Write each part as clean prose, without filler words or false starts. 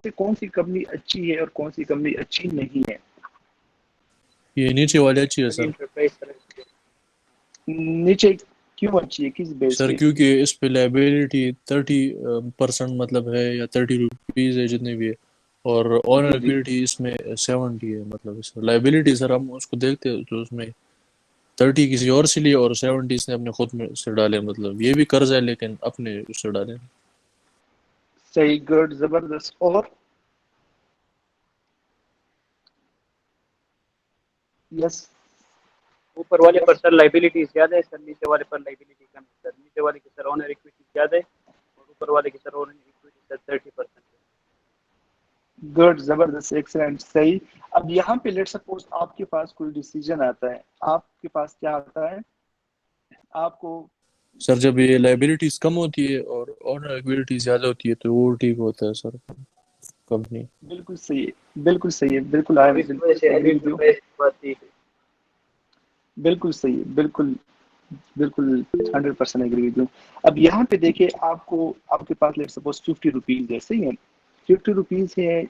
से कौन सी कंपनी अच्छी है और कौन सी कंपनी अच्छी नहीं है? ये नीचे वाली अच्छी है अली सर। इंटरप्राइज। नीचे क्यों अच्छी है, किस बेस सर पे? क्योंकि इस पे लाइबिलिटी 30% मतलब है, या 30 रुपीज़ है जितनी भी है, और जी जी। ऑनरेबिलिटी इसमें 70 है। मतलब इस लाइबिलिटी सर हम उसको देखते हैं तो उसमें 30 किसी और से लिए और 70 इसने अपने खुद में से डाले। मतलब ये भी कर्ज है लेकिन अपने उससे डाले। सही, गुड, जबरदस्त। और यस। ऊपर वाले पर सर लाइबिलिटी ज्यादा है सर, नीचे वाले पर लाइबिलिटी कम है सर। नीचे वाले की सर ऑनर इक्विटी ज्यादा है और ऊपर वाले की सर ऑनर इक्विटी सर 30% है। गुड, जबरदस्त, एक्सीलेंट, सही। अब यहाँ पे लेट सपोज आपके पास कोई डिसीजन आता है, आपके पास क्या आता है आपको? सर जब ये लाइबिलिटीज कम होती है और ऑनरेबिलिटी ज्यादा होती है तो वो ठीक होता है सर, कंपनी। बिल्कुल सही है, बिल्कुल सही है, बिल्कुल, आई अब एम इस वजह से बिल्कुल अली एग्री विद यू। इंटरप्राइज की बात थी। बिल्कुल सही है, बिल्कुल, बिल्कुल 100% एग्री विद यू। अब यहाँ पे देखिए, आपको आपके पास लेट सपोज 50 रुपीज है, सही है? 50 रुपीज है,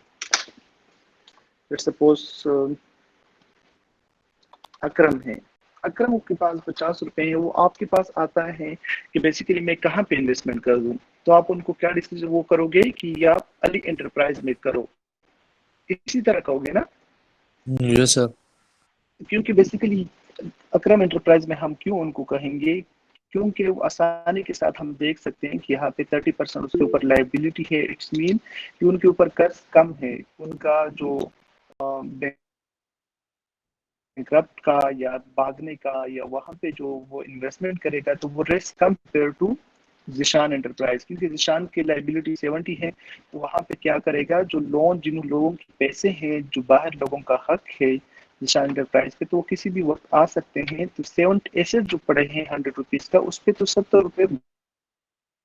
लेट सपोज अकरम है। अकरम के पास 50 रुपए है, वो आपके पास आता है कि बेसिकली मैं कहाँ पे इन्वेस्टमेंट कर दूं। तो आप उनको क्या डिसीजन वो करोगे कि आप अली एंटरप्राइज में करो, इसी तरह कहोगे ना? Yes sir. क्योंकि बेसिकली अकरम एंटरप्राइज में हम क्यों उनको कहेंगे, क्योंकि वो आसानी के साथ हम देख सकते हैं कि यहाँ पे 30% उसके ऊपर लाइबिलिटी है। इट्स मीन कि उनके ऊपर कर्ज कम है। उनका जो बैंकरप्ट का या भागने का या वहां पे जो वो इन्वेस्टमेंट करेगा, तो वो risk compare to Zeeshan enterprise, क्योंकि जिशान की लाइबिलिटी 70 है। तो वहां पे क्या करेगा, जो लोन जिन लोगों के पैसे हैं, जो बाहर लोगों का हक है जिशान एंटरप्राइज पे, तो वो किसी भी वक्त आ सकते हैं। तो 70 एसेट जो पड़े हैं 100 रुपीज का, उस पर तो 70 रुपए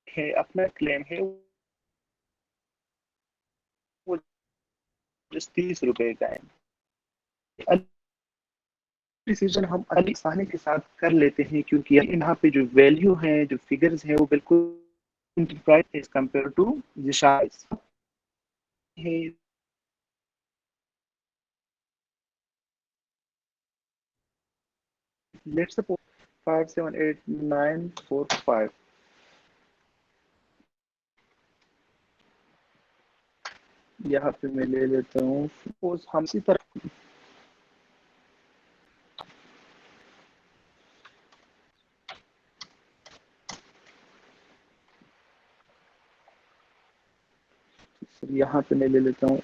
है, अपना क्लेम है वो 30 रुपए का है। डिसीजन हम अली आसानी के साथ कर लेते हैं, क्योंकि यहाँ पे जो वैल्यू है, जो फिगर्स है, वो बिल्कुल इंटरप्राइज एज कम्पेयर टू जिशाइस है। लेट्स सपोज 578945, यहाँ पे मैं ले लेता हूँ। सपोज हम इसी तरह यहाँ पे मैं ले लेता हूँ।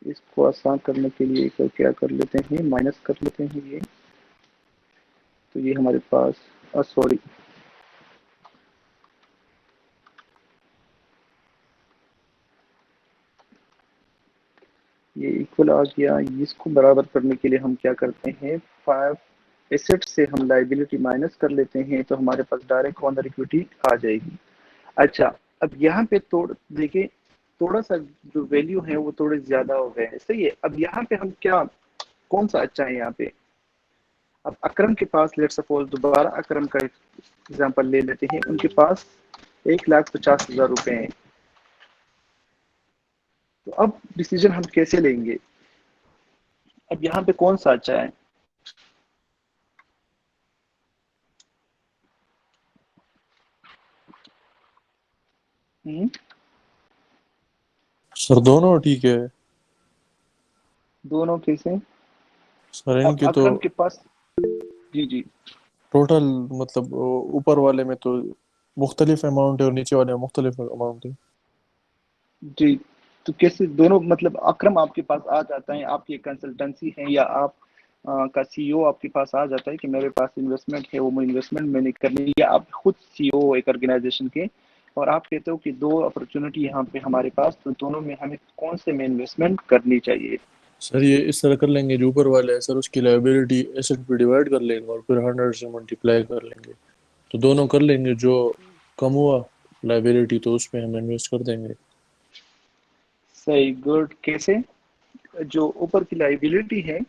इसको आसान करने के लिए क्या कर लेते हैं, माइनस कर लेते हैं ये। तो ये हमारे पास, सॉरी, ये इक्वल आ गया। इसको बराबर करने के लिए हम क्या करते हैं, 5 एसेट से हम लाइबिलिटी माइनस कर लेते हैं, तो हमारे पास डायरेक्ट ऑनर इक्विटी आ जाएगी। अच्छा, अब यहाँ पे देखिए, थोड़ा सा जो वैल्यू है वो थोड़े ज्यादा हो गए हैं, सही है? अब यहाँ पे हम क्या, कौन सा अच्छा है यहाँ पे? अब अकरम के पास लेट सपोज दोबारा अकरम का एग्जांपल ले लेते हैं, उनके पास 1,50,000 रुपए हैं। तो अब डिसीजन हम कैसे लेंगे? अब यहाँ पे कौन सा अच्छा है? हम्म, सर दोनों ठीक है दोनों कैसे? सर, अब इनकी तो अकरम के पास, जी जी, टोटल मतलब ऊपर वाले में तो मुख्तलिफ अमाउंट है और नीचे वाले में मुख्तलिफ अमाउंट है। जी। तो कैसे दोनों, मतलब अकरम आपके पास आ जाता है, आपकी कंसल्टेंसी है, या आप का सीईओ आपके पास आ जाता है कि मेरे पास इन्वेस्टमेंट है, वो इन्वेस्टमेंट मैंने करनी है, या आप खुद सीईओ एक ऑर्गेनाइजेशन के, और आप कहते हो कि दो अपॉर्चुनिटी यहाँ पे हमारे पास, तो दोनों में हमें कौन से में इन्वेस्टमेंट करनी चाहिए? सर ये इस तरह कर लेंगे, जो ऊपर वाले है सर उसकी लाइबिलिटी एसेट पे डिवाइड कर लेंगे और फिर 100 से मल्टीप्लाई कर लेंगे। तो दोनों कर लेंगे, जो कम हुआ लाइबिलिटी तो उसमें हम इन्वेस्ट कर देंगे। सही, गुड। कैसे? जो ऊपर की लाइबिलिटी है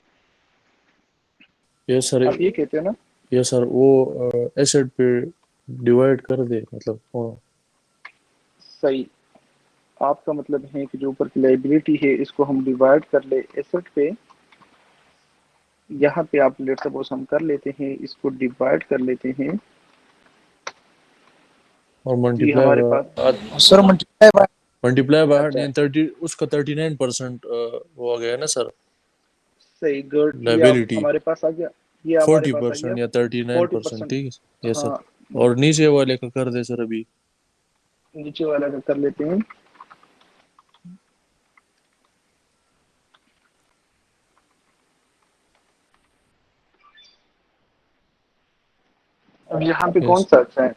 यस सर, आप ये कहते हो ना? यस सर, वो एसेट पे डिवाइड कर दे, मतलब सही। आपका मतलब है कि जो ऊपर की लाइबिलिटी है इसको हम डिवाइड कर ले एसेट पे। यहाँ पे आप लेट सपोज हम कर लेते हैं, इसको डिवाइड कर लेते हैं। और ये हमारे पास sir multiply by multiply by अच्छा 30, उसका 39% वो आ गया ना सर, सही, गुड। ये अब लाइबिलिटी हमारे पास आ गया, ये हमारे फोर्टी पास आ गया परसेंट या 39%, 40%। ठीक है यस सर। हाँ, और नीचे वाले का कर दे सर अभी। नीचे वाला का कर लेते हैं। अब यहाँ पे कौन यस, सा अच्छा है?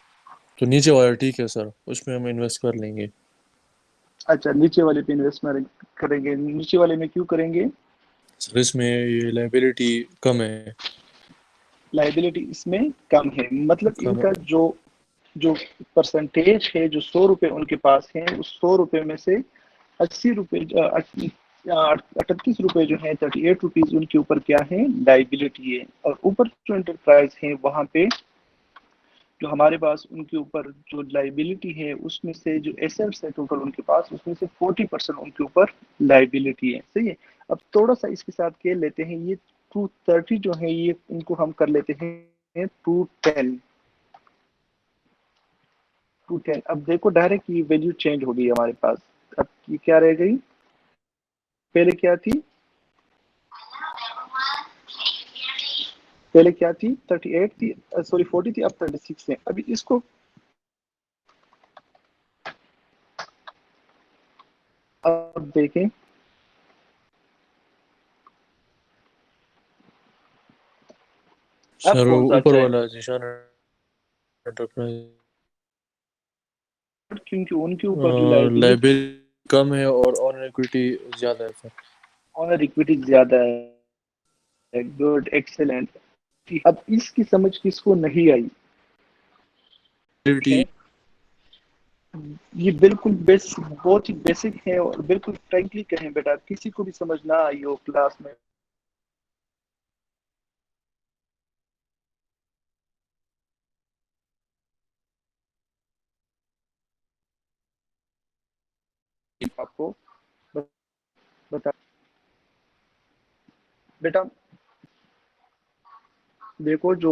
तो नीचे वाला ठीक है सर, उसमें हम इन्वेस्ट कर लेंगे। अच्छा, नीचे वाले पे इन्वेस्टमेंट करेंगे। नीचे वाले में क्यों करेंगे? सर इसमें ये लाइबिलिटी कम है। लाइबिलिटी इसमें कम है, मतलब कम इनका जो जो परसेंटेज है, जो 100 रुपए उनके पास है, उस 100 रुपए में से 80 रुपए 38 रुपए जो है, 38 रुपीज उनके ऊपर क्या है, लाइबिलिटी है। और ऊपर जो एंटरप्राइज है वहां पे जो हमारे पास उनके ऊपर जो लाइबिलिटी है, उसमें से जो एसेट्स है टोटल उनके पास, उसमें से 40% उनके ऊपर लाइबिलिटी है। सही है। अब थोड़ा सा इसके साथ खेल लेते हैं। ये 230 जो है, ये इनको हम कर लेते हैं 210। 210। अब देखो डायरेक्ट ये वैल्यू चेंज हो गई हमारे पास। अब ये क्या रह गई? पहले क्या थी? पहले क्या थी? 38 थी, सॉरी 40 थी, अब 36 है। अभी इसको अब देखें। अब सर कौन सा ऊपर अच्छा है? वाला जीशान एंटरप्राइज क्योंकि उनके ऊपर जो लाइबिलिटी लाइबिलिटी कम है और ऑन इक्विटी ज्यादा है सर। और इक्विटी ज्यादा है। Good, excellent. अब इसकी समझ किसको नहीं आई लाइबिलिटी है? ये बिल्कुल बेस बहुत ही बेसिक है, और बिल्कुल फ्रेंकली कहें बेटा, किसी को भी समझ ना आई हो क्लास में, आपको बता बेटा। देखो जो